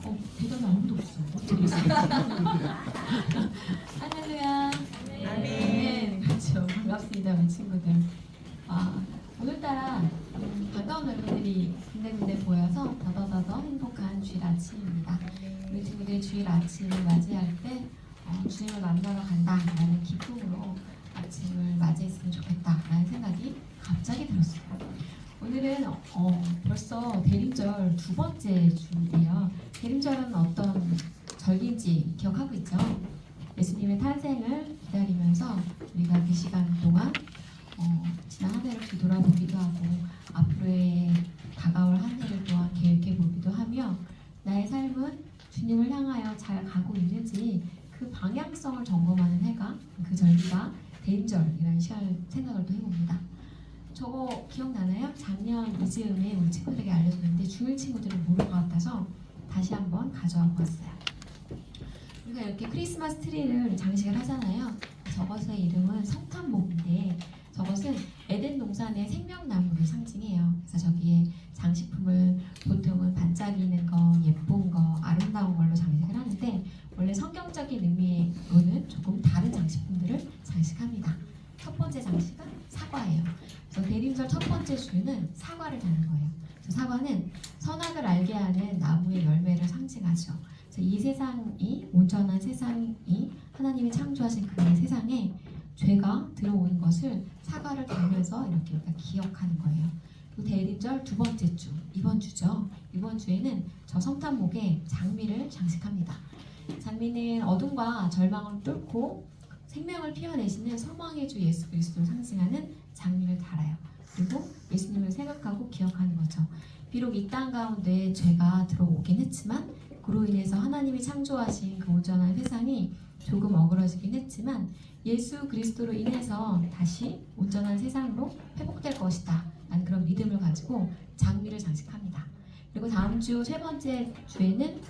대답이 아무도 없어. 어떻게 했어요? 할렐루야. 아멘. 그렇죠. 반갑습니다, 우리 친구들. 오늘따라 반가운 얼굴들이 군데군데 보여서 더더더더 행복한 주일 아침입니다. 우리 친구들이 주일 아침을 맞이할 때 주님을 만나러 간다라는 기쁨으로 아침을 맞이했으면 좋겠다라는 생각이 갑자기 들었어요. 오늘은 벌써 대림절 두 번째 주인데요. 대림절은 어떤 절기인지 기억하고 있죠? 예수님의 탄생을 기다리면서 우리가 그 시간 동안 지난 한 해를 뒤돌아보기도 하고 앞으로의 다가올 한 해를 또한 계획해 보기도 하며 나의 삶은 주님을 향하여 잘 가고 있는지 그 방향성을 점검하는 해가 그 절기가 대림절이라는 시간을 생각을 또 해봅니다. 저거 기억나나요? 작년 이즈음에 우리 친구들에게 알려줬는데 중일 친구들은 모를 것 같아서 다시 한번 가져와 보았어요. 우리가 이렇게 크리스마스 트리를 장식을 하잖아요. 저것의 이름은 성탄목인데 저것은 에덴 동산의 생명나무를 상징해요. 그래서 저기에 장식품을 보통은 반짝이는 거, 예쁜 거, 아름다운 걸로 장식을 하는데 원래 성경적인 의미로는 조금 다른 장식품들을 장식합니다. 첫 번째 장식은 사과예요. 그래서 대림절 첫 번째 주는 사과를 다는 거예요. 사과는 선악을 알게 하는 나무의 열매를 상징하죠. 그래서 이 세상이 온전한 세상이 하나님이 창조하신 그 세상에 죄가 들어오는 것을 사과를 달면서 이렇게 우리가 기억하는 거예요. 그 대림절 두 번째 주, 이번 주죠. 이번 주에는 저 성탄목에 장미를 장식합니다. 장미는 어둠과 절망을 뚫고 생명을 피워내시는 소망의 주 예수 그리스도를 상징하는 장미를 달아요. 그리고 예수님을 생각하고 기억하는 거죠. 비록 이 땅 가운데 죄가 들어오긴 했지만 그로 인해서 하나님이 창조하신 그 온전한 세상이 조금 어그러지긴 했지만 예수 그리스도로 인해서 다시 온전한 세상으로 회복될 것이다 라는 그런 믿음을 가지고 장미를 장식합니다. 그리고 다음 주 세 번째 주에는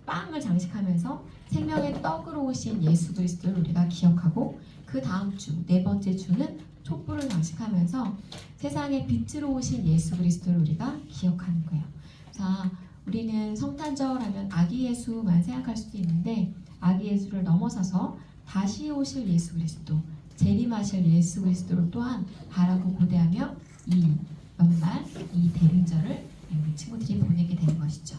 빵을 장식하면서 생명의 떡으로 오신 예수 그리스도를 우리가 기억하고 그 다음 주 네 번째 주는 촛불을 장식하면서 세상의 빛으로 오신 예수 그리스도를 우리가 기억하는 거예요. 자, 우리는 성탄절 하면 아기 예수만 생각할 수도 있는데 아기 예수를 넘어서서 다시 오실 예수 그리스도, 재림하실 예수 그리스도를 또한 바라고 고대하며 이 연말, 이 대림절을 우리 친구들이 보내게 되는 것이죠.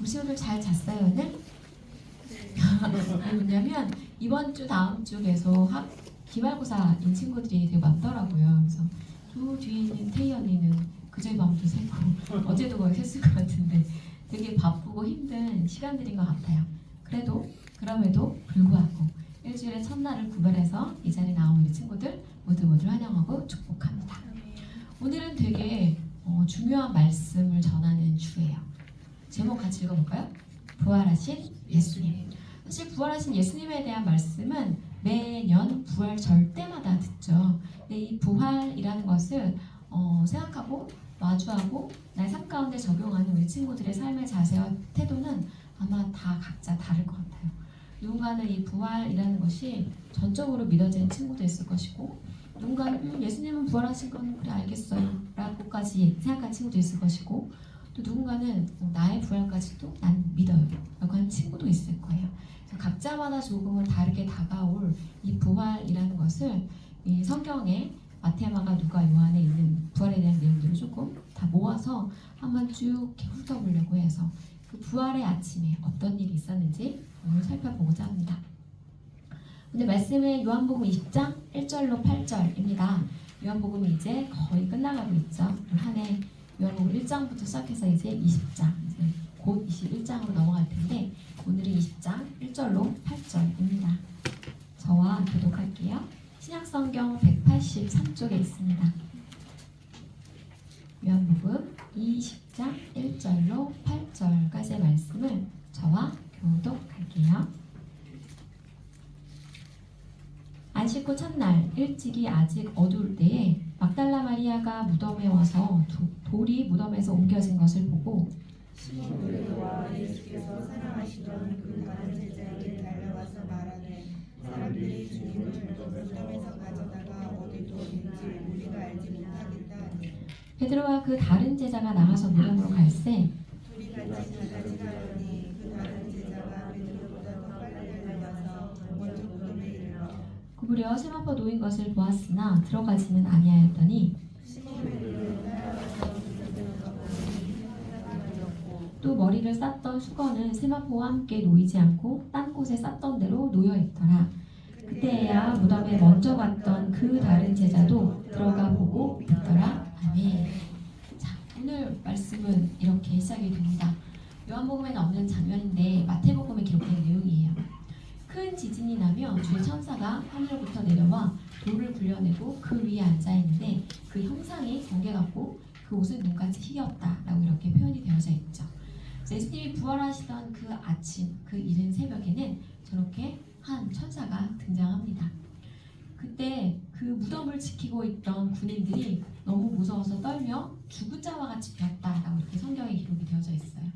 우리 친구들 잘 잤어요 오늘? 왜냐면 이번 주 다음 주 계속 기말고사인 친구들이 되게 많더라고요. 그래서 저 뒤에 있는 태희 언니는 그저의 밤도 새고 어제도 거의 샜을 것 같은데 되게 바쁘고 힘든 시간들인 것 같아요. 그럼에도 불구하고 일주일의 첫날을 구별해서 이 자리에 나온 우리 친구들 모두 환영하고 축복합니다. 오늘은 되게 중요한 말씀을 전하는 주예요. 제목 같이 읽어볼까요? 부활하신 예수님. 사실 부활하신 예수님에 대한 말씀은 매년 부활절 때마다 듣죠. 근데 이 부활이라는 것을 생각하고 마주하고 나의 삶 가운데 적용하는 우리 친구들의 삶의 자세와 태도는 아마 다 각자 다를 것 같아요. 누군가는 이 부활이라는 것이 전적으로 믿어지는 친구도 있을 것이고 누군가는 예수님은 부활하신 건 그래 알겠어요 라고까지 생각하는 친구도 있을 것이고 또 누군가는 나의 부활까지도 난 믿어요 라고 하는 친구도 있을 거예요. 각자마다 조금은 다르게 다가올 이 부활이라는 것을 이 성경에 마태, 마가, 누가, 요한에 있는 부활에 대한 내용들을 조금 다 모아서 한번 쭉 훑어보려고 해서 그 부활의 아침에 어떤 일이 있었는지 오늘 살펴보고자 합니다. 오늘 말씀은 요한복음 20장 1절로 8절입니다. 요한복음이 이제 거의 끝나가고 있죠. 한 해 요한복음 1장부터 시작해서 이제 20장, 이제 곧 21장으로 넘어갈 텐데 오늘은 20장 1절로 8절입니다. 저와 교독할게요. 신약성경 183쪽에 있습니다. 요한복음 20장 1절로 8절까지의 말씀을 저와 교독할게요. 안식 후 첫날 일찍이 아직 어두울 때에 막달라 마리아가 무덤에 와서 돌이 무덤에서 옮겨진 것을 보고 시몬 베드로와 예수께서 사랑하시던 그 다른 제자에게 달려와서 말하되 사람들이 주님을 무덤에서 가져다가 어디 두었는지 우리가 알지 못하겠다 하니 베드로와 그 다른 제자가 나가서 무덤으로 갈새 둘이 같이 가지가려니 모여 세마포 놓인 것을 보았으나 들어가지는 아니하였더니 또 머리를 쌌던 수건은 세마포와 함께 놓이지 않고 딴 곳에 쌌던 대로 놓여 있더라. 그때야 무덤에 먼저 갔던 그 다른 제자도 들어가 보고 믿더라. 아멘. 자, 오늘 말씀은 이렇게 시작이 됩니다. 요한복음에는 없는 장면인데 마태복음에 기록된 내용이에요. 큰 지진이 나며 주의 천사가 하늘로부터 내려와 돌을 굴려내고 그 위에 앉아있는데 그 형상이 번개 같고 그 옷은 눈같이 희었다라고 이렇게 표현이 되어져 있죠. 예수님이 부활하시던 그 아침, 그 이른 새벽에는 저렇게 한 천사가 등장합니다. 그때 그 무덤을 지키고 있던 군인들이 너무 무서워서 떨며 죽은 자와 같이 되었다라고 이렇게 성경에 기록이 되어져 있어요.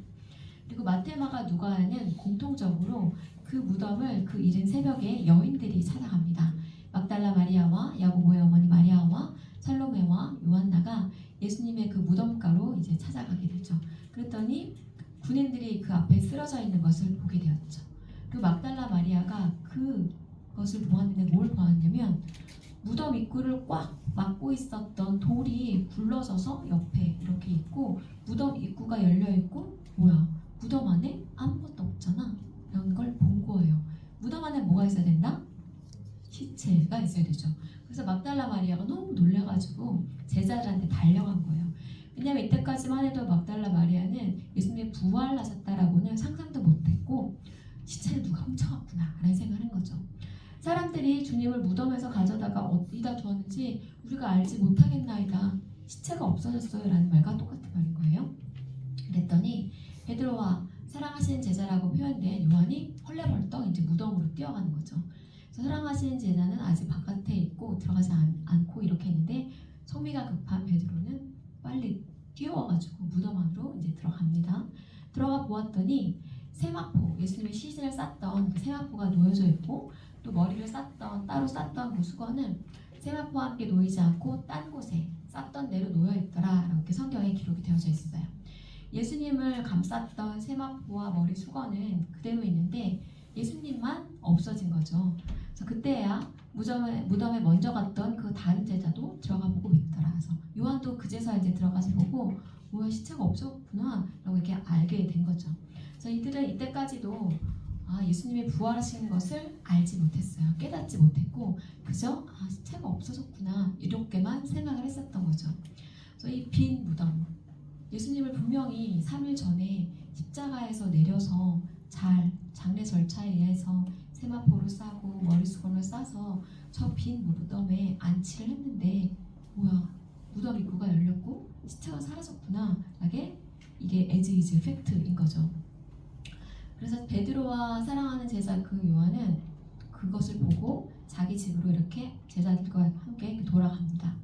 그리고 마태, 마가, 누가는 공통적으로 그 무덤을 그 이른 새벽에 여인들이 찾아갑니다. 막달라 마리아와 야고보의 어머니 마리아와 살로메와 요한나가 예수님의 그 무덤가로 이제 찾아가게 되죠. 그랬더니 군인들이 그 앞에 쓰러져 있는 것을 보게 되었죠. 그 막달라 마리아가 그것을 보았는데 뭘 보았냐면 무덤 입구를 꽉 막고 있었던 돌이 굴러져서 옆에 이렇게 있고 무덤 입구가 열려 있고 뭐야? 무덤 안에 아무것도 없잖아. 이런 걸 본 거예요. 무덤 안에 뭐가 있어야 된다? 시체가 있어야 되죠. 그래서 막달라 마리아가 너무 놀라가지고 제자들한테 달려간 거예요. 왜냐하면 이때까지만 해도 막달라 마리아는 예수님이 부활하셨다라고는 상상도 못했고 시체를 누가 훔쳐갔구나 라는 생각을 한 거죠. 사람들이 주님을 무덤에서 가져다가 어디다 두었는지 우리가 알지 못하겠나이다. 시체가 없어졌어요 라는 말과 똑같은 말인 거예요. 그랬더니 베드로와 사랑하시는 제자라고 표현된 요한이 헐레벌떡 이제 무덤으로 뛰어가는 거죠. 그래서 사랑하시는 제자는 아직 바깥에 있고 들어가지 않고 이렇게 했는데 성미가 급한 베드로는 빨리 뛰어와가지고 무덤 안으로 이제 들어갑니다. 들어가 보았더니 세마포, 예수님의 시신을 쌌던 그 세마포가 놓여져 있고 또 머리를 따로 쌌던 그 수건은 세마포와 함께 놓이지 않고 딴 곳에 쌌던 대로 놓여 있더라. 이렇게 성경에 기록이 되어져 있어요. 예수님을 감쌌던 세마포와 머리 수건은 그대로 있는데 예수님만 없어진 거죠. 그래서 그때야 무덤에 먼저 갔던 그 다른 제자도 들어가 보고 믿더라. 그래서 요한도 그제서 이제 들어가서 보고 뭐야 시체가 없었구나 라고 이렇게 알게 된 거죠. 그래서 이들은 이때까지도 예수님이 부활하신 것을 알지 못했어요. 깨닫지 못했고 그저 시체가 없어졌구나 이렇게만 생각을 했었던 거죠. 그래서 이 빈 무덤 예수님을 분명히 3일 전에 십자가에서 내려서 잘 장례 절차에 의해서 세마포를 싸고 머리수건을 싸서 저 빈 무덤에 안치를 했는데 뭐야 무덤 입구가 열렸고 시체가 사라졌구나 이게 as is 팩트인 거죠. 그래서 베드로와 사랑하는 제자 그 요한은 그것을 보고 자기 집으로 이렇게 제자들과 함께 돌아갑니다.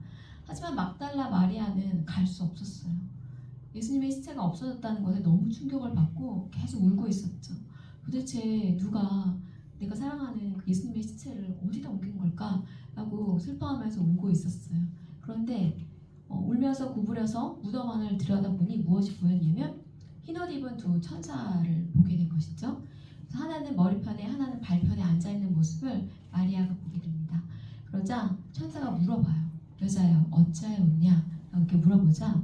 하지만 막달라 마리아는 갈 수 없었어요. 예수님의 시체가 없어졌다는 것에 너무 충격을 받고 계속 울고 있었죠. 도대체 누가 내가 사랑하는 그 예수님의 시체를 어디다 옮긴 걸까? 라고 슬퍼하면서 울고 있었어요. 그런데 울면서 구부려서 무덤 안을 들여다보니 무엇이 보였냐면 흰옷 입은 두 천사를 보게 된 것이죠. 그래서 하나는 머리편에 하나는 발편에 앉아있는 모습을 마리아가 보게 됩니다. 그러자 천사가 물어봐요. 여자여 어찌하여 웃냐? 라고 이렇게 물어보자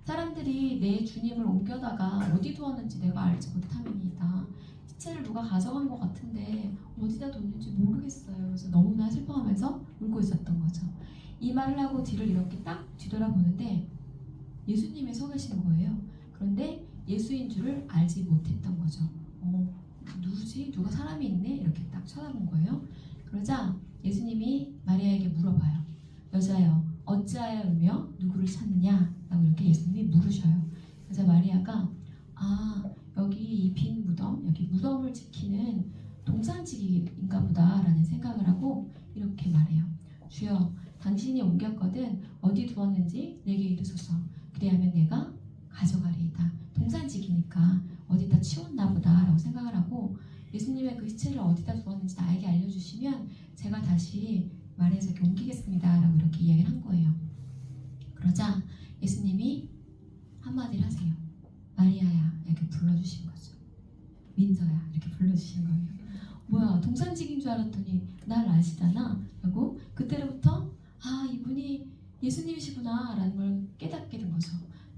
사람들이 내 주님을 옮겨다가 어디 두었는지 내가 알지 못함이니이다. 시체를 누가 가져간 것 같은데 어디다 뒀는지 모르겠어요. 그래서 너무나 슬퍼하면서 울고 있었던 거죠. 이 말을 하고 뒤를 이렇게 딱 뒤돌아보는데 예수님이 서 계신 거예요. 그런데 예수인 줄을 알지 못했던 거죠. 누구지? 누가 사람이 있네? 이렇게 딱 쳐다본 거예요. 그러자 예수님이 마리아에게 물어봐요. 여자여 어찌하여 울며 누구를 찾느냐? 라고 이렇게 예수님이 물으셔요. 그래서 마리아가 여기 이 빈 무덤, 여기 무덤을 지키는 동산지기인가 보다 라는 생각을 하고 이렇게 말해요. 주여 당신이 옮겼거든 어디 두었는지 내게 이르소서. 그리하면 내가 가져가리이다. 동산지기니까 어디다 치웠나 보다 라고 생각을 하고 예수님의 그 시체를 어디다 두었는지 나에게 알려주시면 제가 다시 말해서 이렇게 옮기겠습니다 라고 이렇게 이야기를 한 거예요. 그러자 예수님이 한마디를 하세요. 마리아야 이렇게 불러주신 거죠. 민서야 이렇게 불러주신 거예요. 뭐야 동산직인 줄 알았더니 날 아시잖아 라고 그때로부터 아 이분이 예수님이시구나 라는 걸 깨닫게 된 거죠.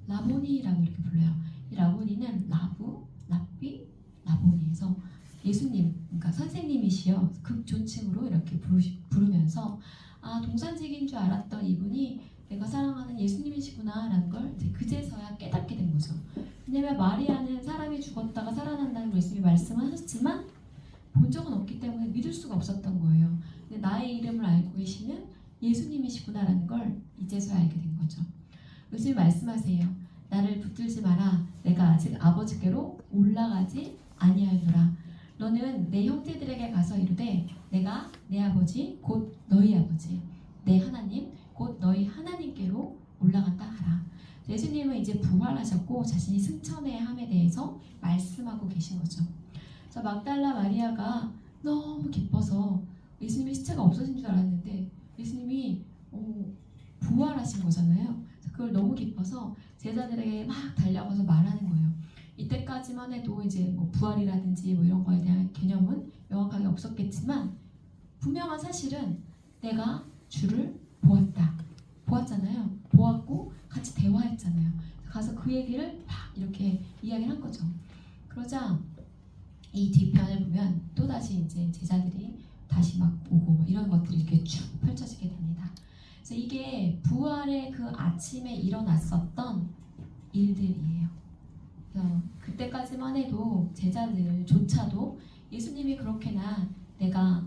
라보니라고 이렇게 불러요. 이 라보니는 라부, 랍비, 라보니에서 예수님, 그러니까 선생님이시여 극존칭으로 이렇게 부르면서 아 동산직인 줄 알았던 이분이 내가 사랑하는 예수님이시구나 라는 걸 이제 그제서야 깨닫게 된 거죠. 왜냐면 마리아는 사람이 죽었다가 살아난다는 걸 예수님이 말씀하셨지만 본 적은 없기 때문에 믿을 수가 없었던 거예요. 근데 나의 이름을 알고 계시는 예수님이시구나라는 걸 이제서야 알게 된 거죠. 예수님이 말씀하세요. 나를 붙들지 마라. 내가 아직 아버지께로 올라가지 아니하노라. 너는 내 형제들에게 가서 이르되 내가 내 아버지 곧 너희 아버지 내 하나님 곧 너희 하나님께로 올라간다 하라. 예수님은 이제 부활하셨고 자신이 승천의 함에 대해서 말씀하고 계신 거죠. 그래서 막달라 마리아가 너무 기뻐서 예수님이 시체가 없어진 줄 알았는데 예수님이 부활하신 거잖아요. 그걸 너무 기뻐서 제자들에게 막 달려가서 말하는 거예요. 이때까지만 해도 이제 뭐 부활이라든지 뭐 이런 거에 대한 개념은 명확하게 없었겠지만 분명한 사실은 내가 주를 보았잖아요. 보았고 같이 대화했잖아요. 가서 그 얘기를 막 이렇게 이야기를 한 거죠. 그러자 이 뒤편을 보면 또다시 이제 제자들이 다시 막 오고 뭐 이런 것들이 이렇게 쭉 펼쳐지게 됩니다. 그래서 이게 부활의 그 아침에 일어났었던 일들이에요. 그래서 그때까지만 해도 제자들조차도 예수님이 그렇게나 내가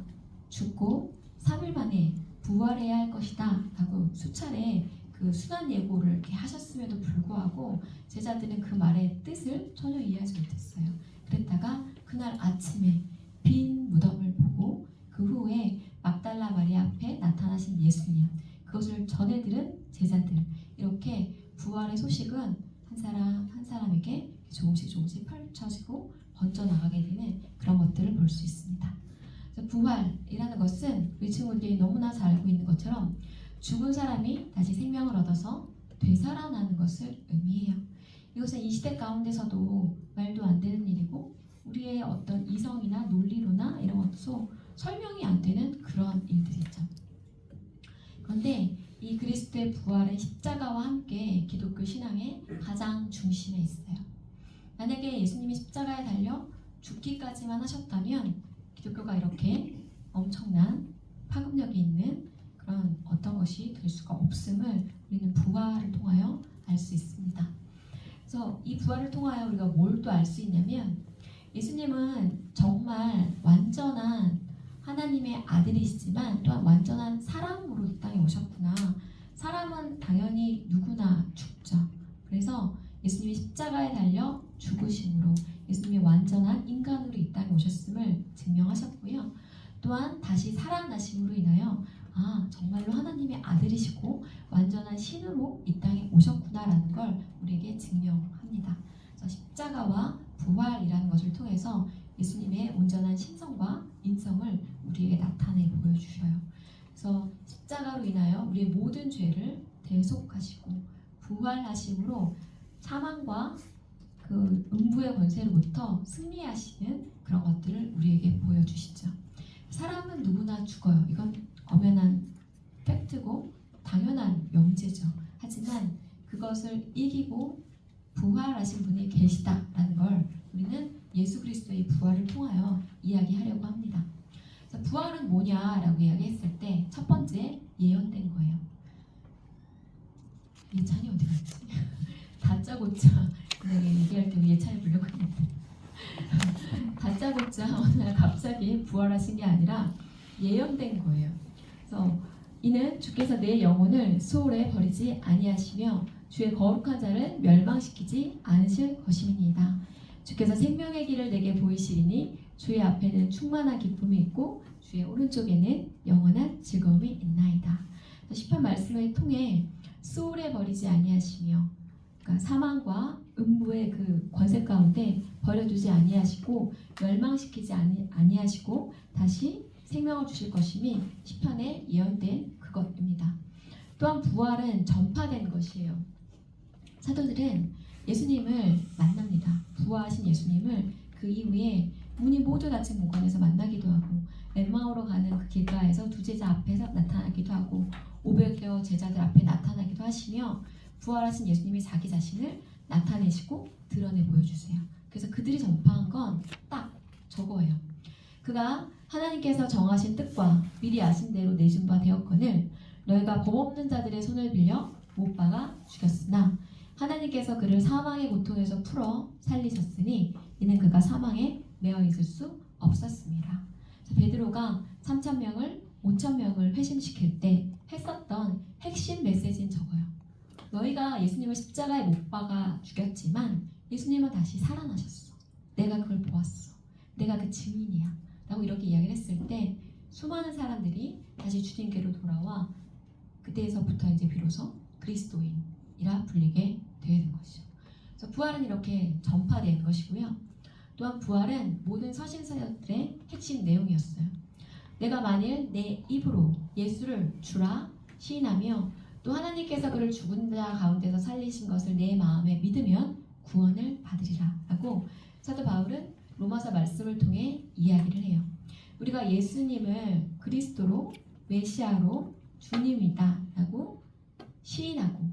죽고 3일 만에 부활해야 할 것이다 라고 수차례 그 순환 예고를 이렇게 하셨음에도 불구하고 제자들은 그 말의 뜻을 전혀 이해하지 못했어요. 그랬다가 그날 아침에 빈 무덤을 보고 그 후에 막달라 마리아 앞에 나타나신 예수님, 그것을 전해들은 제자들, 이렇게 부활의 소식은 한 사람 한 사람에게 조금씩 펼쳐지고 번져나가게 되는 그런 것들을 볼 수 있습니다. 그래서 부활이라는 것은 우리 친구들이 너무나 잘 알고 있는 것처럼 죽은 사람이 다시 생명을 얻어서 되살아나는 것을 의미해요. 이것은 이 시대 가운데서도 말도 안 되는 일이고 우리의 어떤 이성이나 논리로나 이런 것도 설명이 안 되는 그런 일들이죠. 그런데 이 그리스도의 부활은 십자가와 함께 기독교 신앙의 가장 중심에 있어요. 만약에 예수님이 십자가에 달려 죽기까지만 하셨다면 기독교가 이렇게 엄청난 파급력이 있는 그런 어떤 것이 될 수가 없음을 우리는 부활을 통하여 알 수 있습니다. 그래서 이 부활을 통하여 우리가 뭘 또 알 수 있냐면 예수님은 정말 완전한 하나님의 아들이시지만 또한 완전한 사람으로 이 땅에 오셨구나. 사람은 당연히 누구나 죽죠. 그래서 예수님이 십자가에 달려 죽으심으로 예수님이 완전한 인간으로 이 땅에 오셨음을 증명하셨고요. 또한 다시 살아나심으로 인하여 정말로 하나님의 아들이시고 완전한 신으로 이 땅에 오셨구나라는 걸 우리에게 증명합니다. 그래서 십자가와 부활이라는 것을 통해서 예수님의 온전한 신성과 인성을 우리에게 나타내 보여주셔요. 그래서 십자가로 인하여 우리의 모든 죄를 대속하시고 부활하심으로 사망과 그 음부의 권세로부터 승리하시는 그런 것들을 우리에게 보여주시죠. 사람은 누구나 죽어요. 이건 엄연한 팩트고 당연한 명제죠. 하지만 그것을 이기고 부활하신 분이 계시다라는 걸 우리는 예수 그리스도의 부활을 통하여 이야기하려고 합니다. 그래서 부활은 뭐냐라고 이야기했을 때 첫 번째 예언된 거예요. 예찬이 어디 갔지? 다짜고짜 얘기할 때 예찬이 부르려고 했는데 다짜고짜 어느 날 갑자기 부활하신 게 아니라 예언된 거예요. 그래서 이는 주께서 내 영혼을 수월에 버리지 아니하시며 주의 거룩한 자를 멸망시키지 않으실 것임이니이다. 주께서 생명의 길을 내게 보이시리니 주의 앞에는 충만한 기쁨이 있고 주의 오른쪽에는 영원한 즐거움이 있나이다. 시편 말씀을 통해 수월에 버리지 아니하시며, 그러니까 사망과 음부의 그 권세 가운데 버려두지 아니하시고 멸망시키지 아니하시고 다시 생명을 주실 것임이 시편에 예언된 그것입니다. 또한 부활은 전파된 것이에요. 사도들은 예수님을 만납니다. 부활하신 예수님을 그 이후에 문이 모두 닫힌 공간에서 만나기도 하고 엠마오로 가는 그 길가에서 두 제자 앞에서 나타나기도 하고 500여 제자들 앞에 나타나기도 하시며 부활하신 예수님이 자기 자신을 나타내시고 드러내 보여주세요. 그래서 그들이 전파한 건 딱 저거예요. 그가 하나님께서 정하신 뜻과 미리 아신 대로 내준 바 되었거늘 너희가 법 없는 자들의 손을 빌려 못 박아 죽였으나 하나님께서 그를 사망의 고통에서 풀어 살리셨으니 이는 그가 사망에 매어 있을 수 없었습니다. 베드로가 3,000명을 5,000명을 회심시킬 때 했었던 핵심 메시지는 저거예요. 너희가 예수님을 십자가에 못 박아 죽였지만 예수님은 다시 살아나셨어. 내가 그걸 보았어. 내가 그 증인이야. 라고 이렇게 이야기를 했을 때 수많은 사람들이 다시 주님께로 돌아와 그때에서부터 이제 비로소 그리스도인이라 불리게 되게 된 것이죠. 그래서 부활은 이렇게 전파된 것이고요. 또한 부활은 모든 서신서들의 핵심 내용이었어요. 내가 만일 내 입으로 예수를 주라 시인하며 또 하나님께서 그를 죽은 자 가운데서 살리신 것을 내 마음에 믿으면 구원을 받으리라 라고 사도 바울은 로마서 말씀을 통해 이야기를 해요. 우리가 예수님을 그리스도로 메시아로 주님이다 라고 시인하고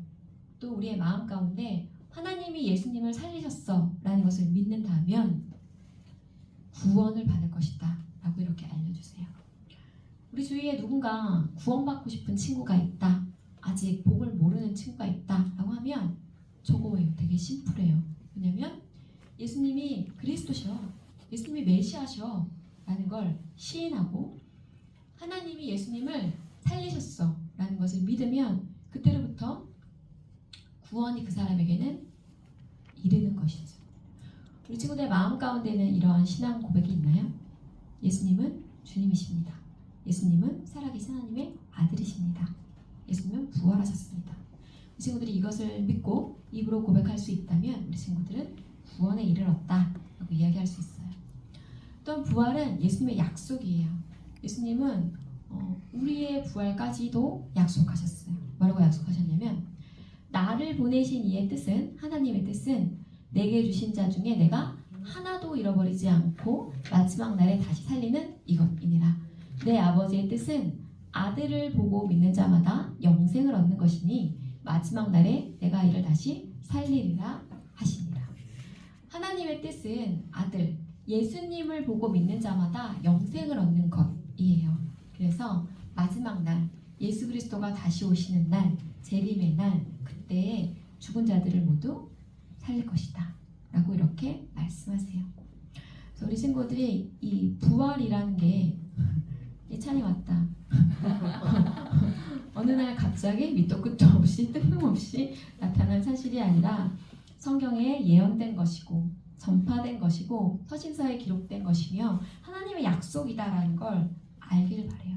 또 우리의 마음 가운데 하나님이 예수님을 살리셨어 라는 것을 믿는다면 구원을 받을 것이다 라고 이렇게 알려주세요. 우리 주위에 누군가 구원받고 싶은 친구가 있다, 아직 복을 모르는 친구가 있다 라고 하면 저거예요. 되게 심플해요. 왜냐면 예수님이 그리스도셔, 예수님이 메시아셔 라는 걸 시인하고 하나님이 예수님을 살리셨어 라는 것을 믿으면 그때로부터 구원이 그 사람에게는 이르는 것이죠. 우리 친구들 마음 가운데는 이러한 신앙 고백이 있나요? 예수님은 주님이십니다. 예수님은 살아계신 하나님의 아들이십니다. 예수님은 부활하셨습니다. 우리 친구들이 이것을 믿고 입으로 고백할 수 있다면 우리 친구들은 구원에 이르렀다 라고 이야기할 수 있어요. 또한 부활은 예수님의 약속이에요. 예수님은 우리의 부활까지도 약속하셨어요. 뭐라고 약속하셨냐면 나를 보내신 이의 뜻은, 하나님의 뜻은 내게 주신 자 중에 내가 하나도 잃어버리지 않고 마지막 날에 다시 살리는 이것이니라. 내 아버지의 뜻은 아들을 보고 믿는 자마다 영생을 얻는 것이니 마지막 날에 내가 이를 다시 살리리라 하시니라. 하나님의 뜻은 아들, 예수님을 보고 믿는 자마다 영생을 얻는 것이에요. 그래서 마지막 날, 예수 그리스도가 다시 오시는 날, 재림의 날, 그때에 죽은 자들을 모두 살릴 것이다 라고 이렇게 말씀하세요. 그래서 우리 친구들이 이 부활이라는 게 예찬이 왔다. 어느 날 갑자기 밑도 끝도 없이 뜬금없이 나타난 사실이 아니라 성경에 예언된 것이고 전파된 것이고 서신서에 기록된 것이며 하나님의 약속이다라는 걸 알기를 바래요.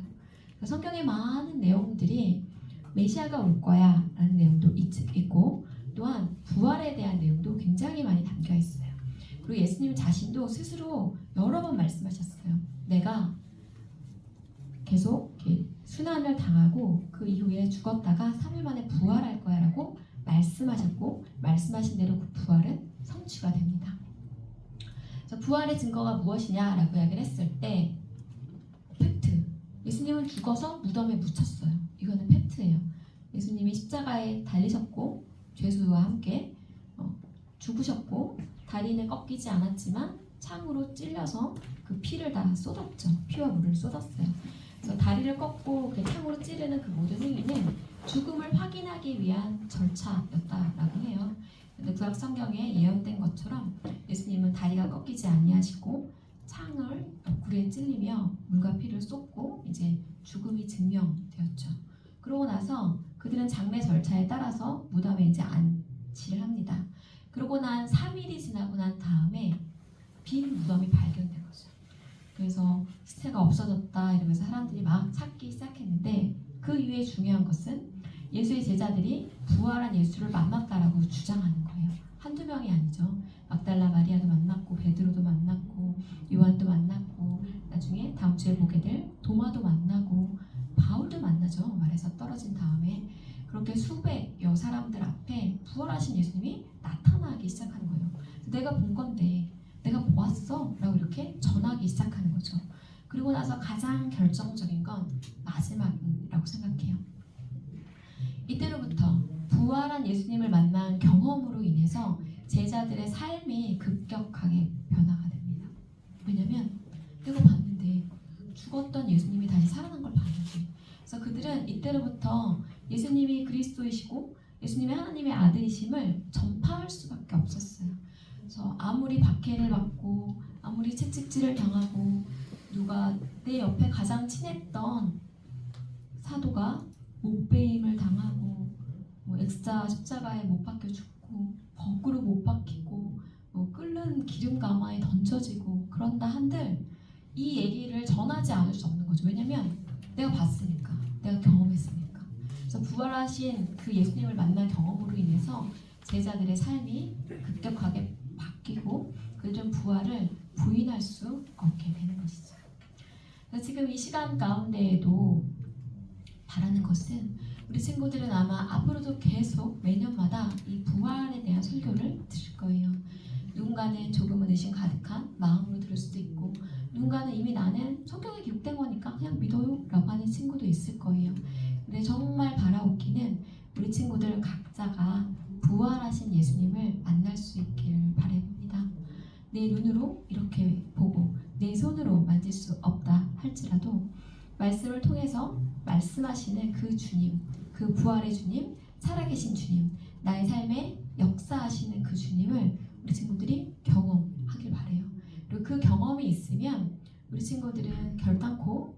성경의 많은 내용들이 메시아가 올 거야 라는 내용도 있고 또한 부활에 대한 내용도 굉장히 많이 담겨 있어요. 그리고 예수님 자신도 스스로 여러 번 말씀하셨어요. 내가 계속 순환을 당하고 그 이후에 죽었다가 3일 만에 부활할 거야 라고 말씀하셨고 말씀하신 대로 그 부활은 성취가 됩니다. 그래서 부활의 증거가 무엇이냐라고 이야기를 했을 때 팩트, 예수님은 죽어서 무덤에 묻혔어요. 이거는 팩트예요. 예수님이 십자가에 달리셨고 죄수와 함께 죽으셨고 다리는 꺾이지 않았지만 창으로 찔려서 그 피를 다 쏟았죠. 피와 물을 쏟았어요. 그래서 다리를 꺾고 그 창으로 찌르는 그 모든 행위는 죽음을 확인하기 위한 절차였다라고 해요. 근데 구약 성경에 예언된 것처럼 예수님은 다리가 꺾이지 아니하시고 창을 옆구리에 찔리며 물과 피를 쏟고 이제 죽음이 증명되었죠. 그러고 나서 그들은 장례 절차에 따라서 무덤에 이제 안치를 합니다. 그러고 난 3일이 지나고 난 다음에 빈 무덤이 발견된 거죠. 그래서 시체가 없어졌다 이러면서 사람들이 막 찾기 시작했는데 그 이후에 중요한 것은 예수의 제자들이 부활한 예수를 만났다라고 주장하는 거예요. 한두 명이 아니죠. 막달라 마리아도 만났고 베드로도 만났고 요한도 만났고 나중에 다음 주에 보게 될 도마도 만나고 바울도 만나죠. 말에서 떨어진 다음에 그렇게 수백여 사람들 앞에 부활하신 예수님이 나타나기 시작하는 거예요. 내가 본 건데 내가 보았어 부활했어 라고 이렇게 전하기 시작하는 거죠. 그리고 나서 가장 결정적인 건 마지막이라고 생각해요. 이때로부터 부활한 예수님을 만난 경험으로 인해서 제자들의 삶이 급격하게 변화가 됩니다. 왜냐면 내가 봤는데 죽었던 예수님이 다시 살아난 걸 봤는데, 그래서 그들은 이때로부터 예수님이 그리스도이시고 예수님이 하나님의 아들이심을 전파할 수밖에 없었어요. 그래서 아무리 박해를 받고 아무리 채찍질을 당하고 누가 내 옆에 가장 친했던 사도가 목베임을 당하고 뭐 엑스자 십자가에 못 박혀 죽고 거꾸로 못 박히고 뭐 끓는 기름 가마에 던져지고 그런다 한들 이 얘기를 전하지 않을 수 없는 거죠. 왜냐면 내가 봤으니까, 내가 경험했으니까. 그래서 부활하신 그 예수님을 만난 경험으로 인해서 제자들의 삶이 급격하게 바뀌고 그들은 부활을 부인할 수 없게 되는 것이죠. 그래서 지금 이 시간 가운데에도 바라는 것은 우리 친구들은 아마 앞으로도 계속 매년마다 이 부활에 대한 설교를 들을 거예요. 누군가는 조금은 의심 가득한 마음으로 들을 수도 있고, 누군가는 이미 나는 성경에 기록된 거니까 그냥 믿어요 라고 하는 친구도 있을 거예요. 근데 정말 바라옵기는 우리 친구들 각자가 부활하신 예수님을 만날 수 있기를 바라봅니다. 내 눈으로 이렇게 보고 내 손으로 만질 수 없다 할지라도 말씀을 통해서 말씀하시는 그 주님, 그 부활의 주님, 살아계신 주님, 나의 삶에 역사하시는 그 주님을 우리 친구들이 경험하길 바래요. 그리고 그 경험이 있으면 우리 친구들은 결단코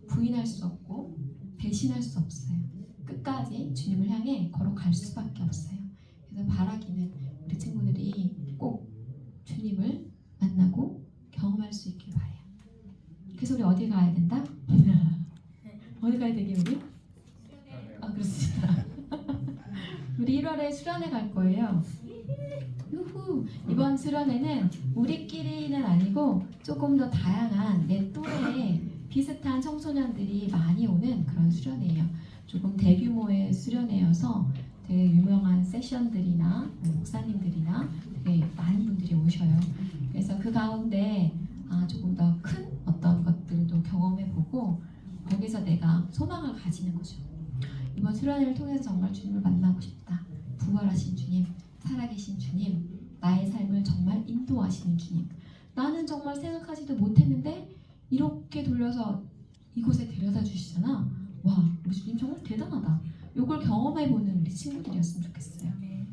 부인할 수 없고 배신할 수 없어요. 끝까지 주님을 향해 걸어갈 수밖에 없어요. 그래서 바라기는 우리 친구들이 꼭 주님을 만나고 경험할 수 있길 바래요. 그래서 우리 어디 가야 된다? 어디 가야 되게 우리? 그렇습니다. 우리 1월에 수련회 갈 거예요. 유후! 이번 수련회는 우리끼리는 아니고 조금 더 다양한 내 또래 비슷한 청소년들이 많이 오는 그런 수련회예요. 조금 대규모의 수련회여서 되게 유명한 세션들이나 목사님들이나 되게 많은 분들이 오셔요. 그래서 그 가운데 조금 더 큰 어떤 것들도 경험해보고 거기서 내가 소망을 가지는 거죠. 이번 수련회를 통해서 정말 주님을 만나고 싶다. 부활하신 주님, 살아계신 주님, 나의 삶을 정말 인도하시는 주님. 나는 정말 생각하지도 못했는데 이렇게 돌려서 이곳에 데려다 주시잖아. 와, 우리 주님 정말 대단하다. 이걸 경험해보는 우리 친구들이었으면 좋겠어요.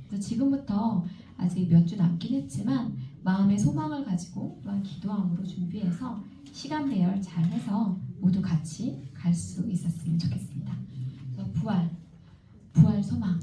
그래서 지금부터 아직 몇 주 남긴 했지만 마음의 소망을 가지고 또한 기도함으로 준비해서 시간 배열 잘 해서 모두 같이 갈 수 있었으면 좋겠습니다. 그래서 부활 소망.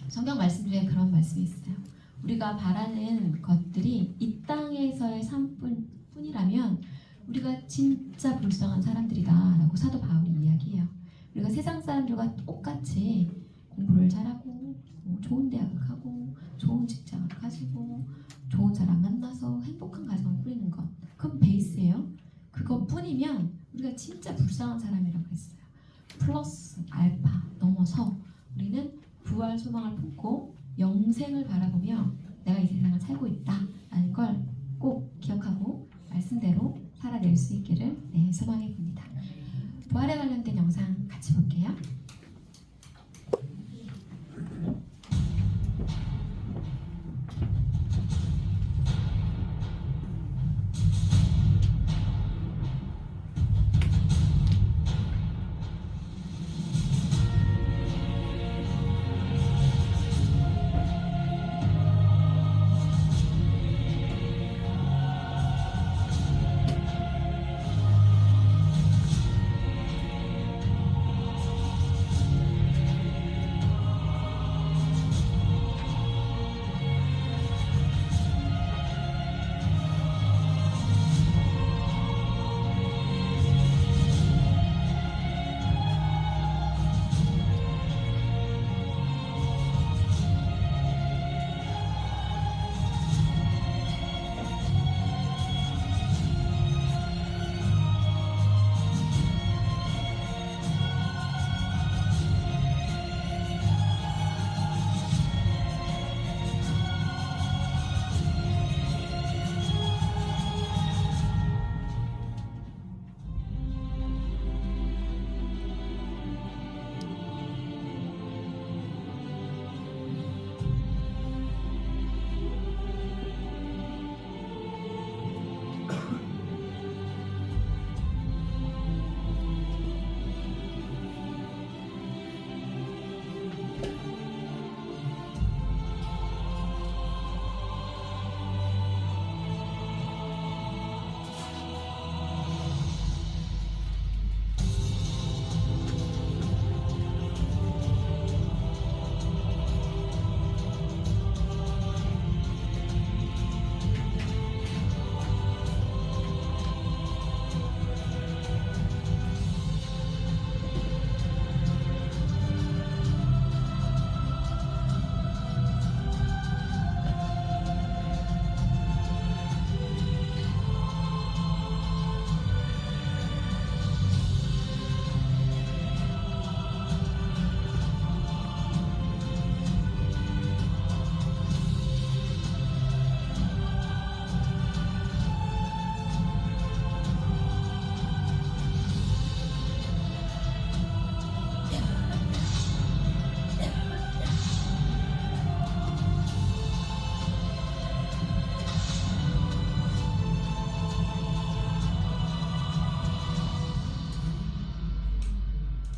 성경 말씀 중에 그런 말씀이 있어요. 우리가 바라는 것들이 이 땅에서의 삶뿐이라면 우리가 진짜 불쌍한 사람들이다 라고 사도 바울이 이야기해요. 우리가 세상 사람들과 똑같이 공부를 잘하고 좋은 대학을 가고 좋은 직장을 가지고 좋은 사람 만나서 행복한 가정을 꾸리는 것, 그건 베이스예요. 그것뿐이면 우리가 진짜 불쌍한 사람이라고 했어요. 플러스 알파 넘어서 우리는 부활 소망을 품고 영생을 바라보며 내가 이 세상을 살고 있다라는 걸 꼭 기억하고 말씀대로 살아낼 수 있기를 소망해 봅니다. 부활에 관련된 영상 같이 볼게요.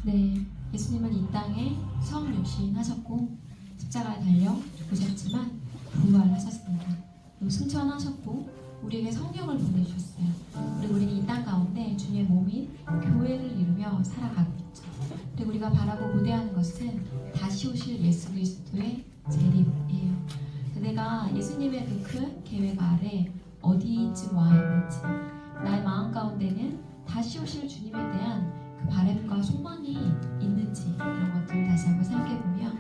네, 예수님은 이 땅에 처음 육신하셨고 십자가에 달려 죽으셨지만 부활하셨습니다. 또 승천하셨고 우리에게 성령을 보내주셨어요. 그리고 우리는 이 땅 가운데 주님의 몸인 교회를 이루며 살아가고 있죠. 그리고 우리가 바라고 고대하는 것은 다시 오실 예수 그리스도의 재림이에요. 내가 예수님의 그 큰 계획 아래 어디쯤 와 있는지, 나의 마음 가운데는 다시 오실 주님에 대한 그 바람과 소망이 있는지, 이런 것들을 다시 한번 생각해보며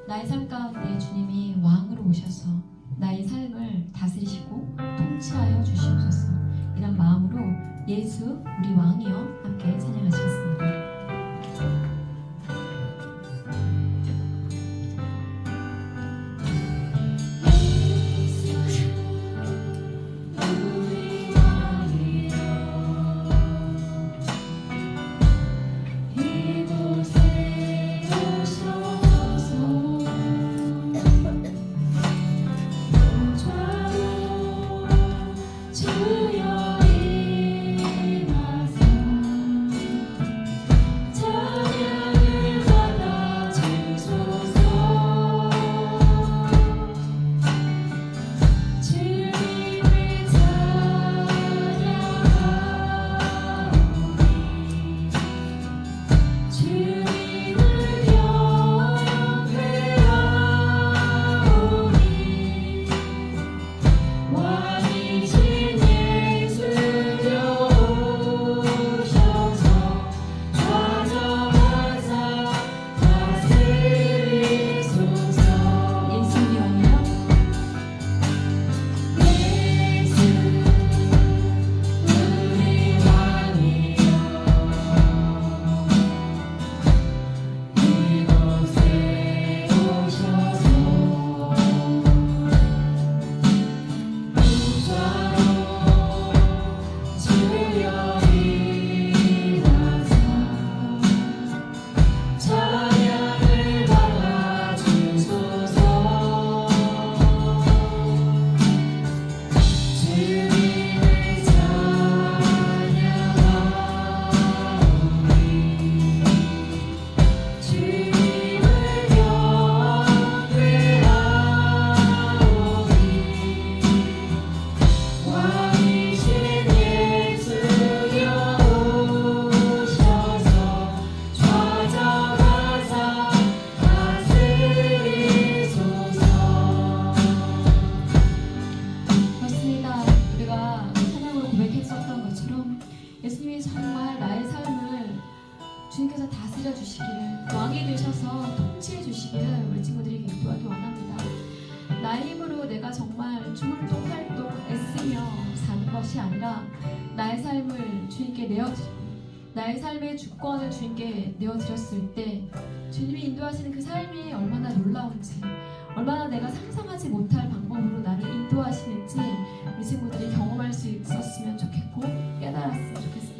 나의 삶 가운데 주님이 왕으로 오셔서 나의 삶을 다스리시고 통치하여 주시옵소서, 이런 마음으로 예수 우리 왕이여 함께 찬양하시겠습니다. 주님께서 다스려 주시기를, 왕이 되셔서 통치해 주시기를 우리 친구들에게 기도하기 원합니다. 나의 힘으로 내가 정말 죽을 똥살똥 애쓰며 사는 것이 아니라 나의 삶을 주님께 나의 삶의 주권을 주님께 내어드렸을 때 주님이 인도하시는 그 삶이 얼마나 놀라운지, 얼마나 내가 상상하지 못할 방법으로 나를 인도하시는지 우리 친구들이 경험할 수 있었으면 좋겠고 깨달았으면 좋겠습니다.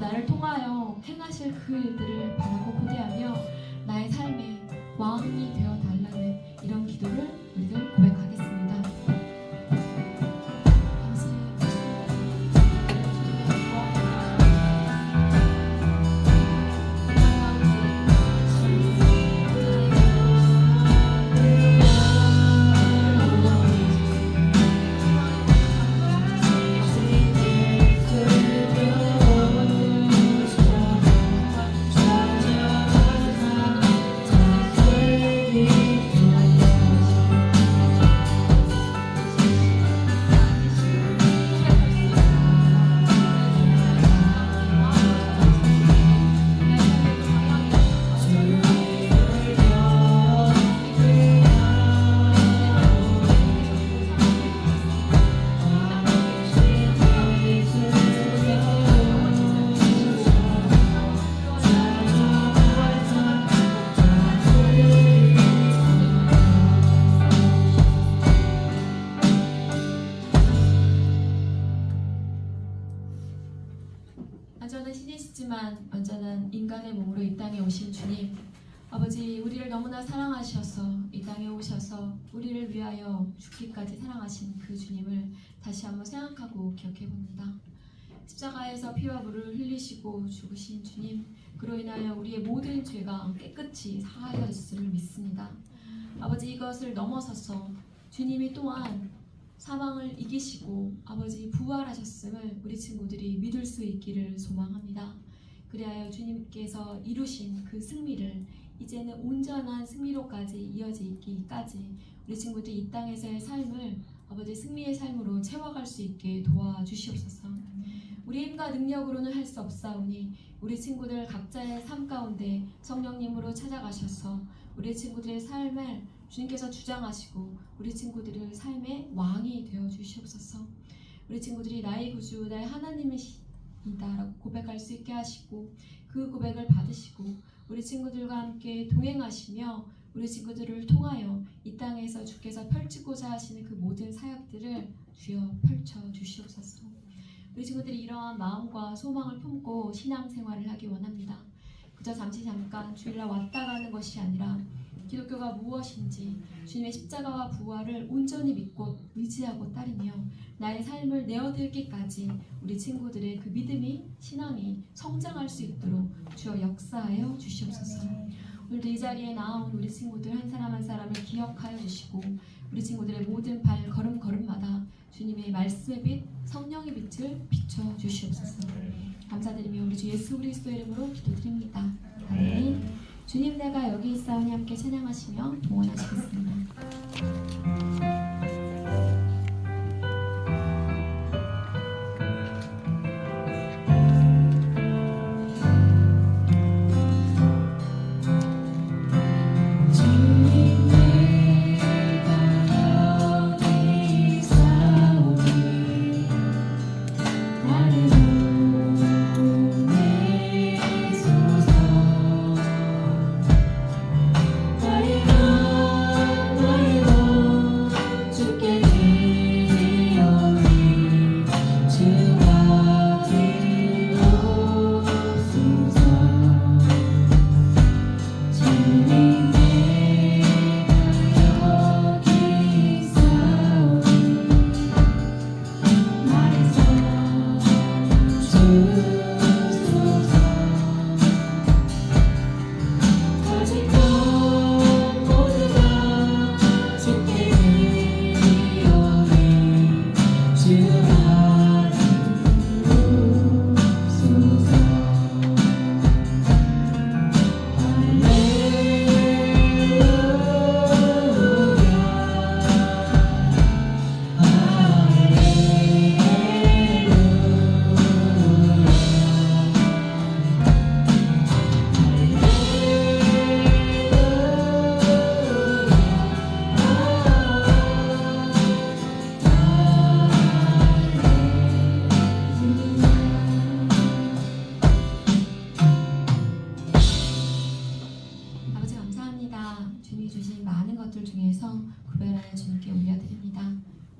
나를 통하여 행하실 그 일들을 바라고 고대하며 나의 삶의 왕이 되어 달라는 이런 기도를 우리들 고백하겠습니다. 완전한 신이시지만 완전한 인간의 몸으로 이 땅에 오신 주님, 아버지, 우리를 너무나 사랑하셔서 이 땅에 오셔서 우리를 위하여 죽기까지 사랑하신 그 주님을 다시 한번 생각하고 기억해 봅니다. 십자가에서 피와 물을 흘리시고 죽으신 주님, 그로 인하여 우리의 모든 죄가 깨끗이 사하여졌음을 믿습니다. 아버지, 이것을 넘어서서 주님이 또한 사망을 이기시고 아버지 부활하셨음을 우리 친구들이 믿을 수 있기를 소망합니다. 그리하여 주님께서 이루신 그 승리를 이제는 온전한 승리로까지 이어지기까지 우리 친구들이 이 땅에서의 삶을 아버지 승리의 삶으로 채워갈 수 있게 도와주시옵소서. 우리 힘과 능력으로는 할 수 없사오니 우리 친구들 각자의 삶 가운데 성령님으로 찾아가셔서 우리 친구들의 삶을 주님께서 주장하시고 우리 친구들의 삶의 왕이 되어 주시옵소서. 우리 친구들이 나의 구주, 나의 하나님이시다라고 고백할 수 있게 하시고 그 고백을 받으시고 우리 친구들과 함께 동행하시며 우리 친구들을 통하여 이 땅에서 주께서 펼치고자 하시는 그 모든 사역들을 주여 펼쳐 주시옵소서. 우리 친구들이 이러한 마음과 소망을 품고 신앙생활을 하기 원합니다. 그저 잠깐 주일날 왔다 가는 것이 아니라 기독교가 무엇인지 주님의 십자가와 부활을 온전히 믿고 의지하고 따르며 나의 삶을 내어드리기까지 우리 친구들의 그 믿음이 신앙이 성장할 수 있도록 주여 역사하여 주시옵소서. 오늘도 이 자리에 나온 우리 친구들 한 사람 한 사람을 기억하여 주시고 우리 친구들의 모든 발 걸음마다 주님의 말씀의 빛, 성령의 빛을 비춰 주시옵소서. 감사드리며 우리 주 예수 그리스도의 이름으로 기도드립니다. 아멘. 주님, 내가 여기 있사오니 함께 찬양하시며 동원하시겠습니다.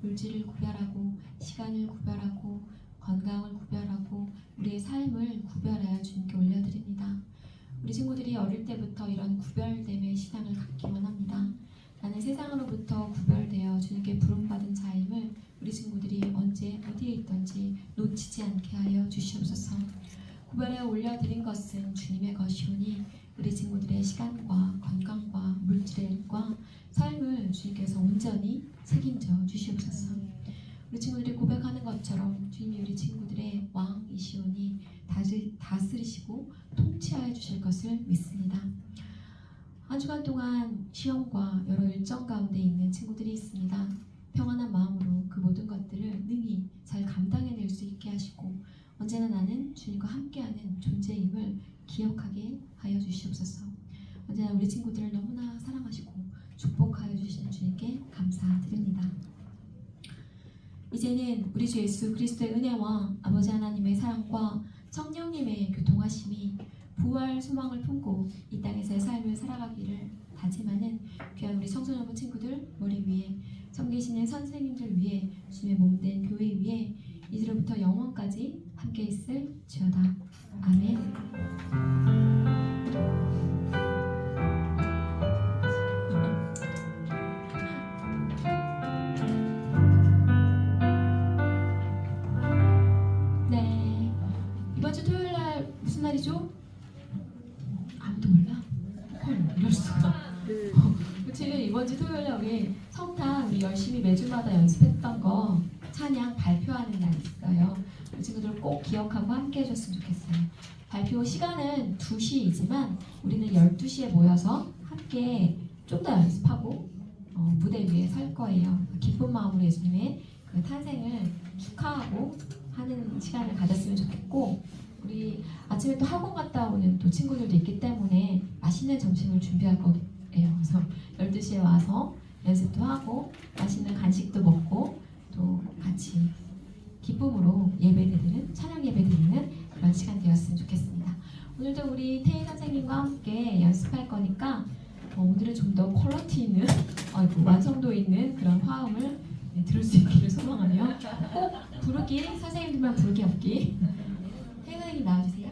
물질을 구별하고 시간을 구별하고 건강을 구별하고 우리의 삶을 구별하여 주님께 올려드립니다. 우리 친구들이 어릴 때부터 이런 구별됨의 신앙을 갖기만 합니다. 나는 세상으로부터 구별되어 주님께 부름받은 자임을 우리 친구들이 언제 어디에 있든지 놓치지 않게 하여 주시옵소서. 구별에 올려드린 것은 주님의 것이오니 우리 친구들의 시간과 건강과 물질과 삶을 주님께서 온전히 책임져 주시옵소서. 우리 친구들이 고백하는 것처럼 주님이 우리 친구들의 왕이시오니 다스리시고 통치하여 주실 것을 믿습니다. 한 주간 동안 시험과 여러 일정 가운데 있는 친구들이 있습니다. 평안한 마음으로 그 모든 것들을 능히 잘 감당해낼 수 있게 하시고 언제나 나는 주님과 함께하는 존재임을 기억하게 하여 주시옵소서. 언제나 우리 친구들을 너무나 사랑하시고 축복하여 주시는 주님께 감사드립니다. 이제는 우리 주 예수 그리스도의 은혜와 아버지 하나님의 사랑과 성령님의 교통하심이 부활 소망을 품고 이 땅에서의 삶을 살아가기를 다짐하는 귀한 우리 청소년부 친구들 머리 위에 섬기시는 선생님들 위에 주님의 몸된 교회 위에 이제로부터 영원까지 함께 있을 지어다. 아멘. 네. 살이죠? 아무도 몰라? 헐, 이럴 수가. 지금 이번 주 토요일에 우리 성탄 우리 열심히 매주마다 연습했던 거 찬양 발표하는 날이 있어요. 우리 친구들 꼭 기억하고 함께 해줬으면 좋겠어요. 발표 시간은 2시이지만 우리는 12시에 모여서 함께 좀 더 연습하고 무대 위에 설 거예요. 기쁜 마음으로 예수님의 그 탄생을 축하하고 하는 시간을 가졌으면 좋겠고, 우리 아침에 또 학원 갔다 오는 또 친구들도 있기 때문에 맛있는 점심을 준비할 거예요. 그래서 12시에 와서 연습도 하고 맛있는 간식도 먹고 또 같이 기쁨으로 예배드리는, 찬양 예배드리는 그런 시간 되었으면 좋겠습니다. 오늘도 우리 태희 선생님과 함께 연습할 거니까 오늘은 좀 더 퀄리티 있는, 완성도 있는 그런 화음을 들을 수 있기를 소망하며, 꼭 부르기, 선생님들만 부르기 없기. 태희 선생님 나와주세요.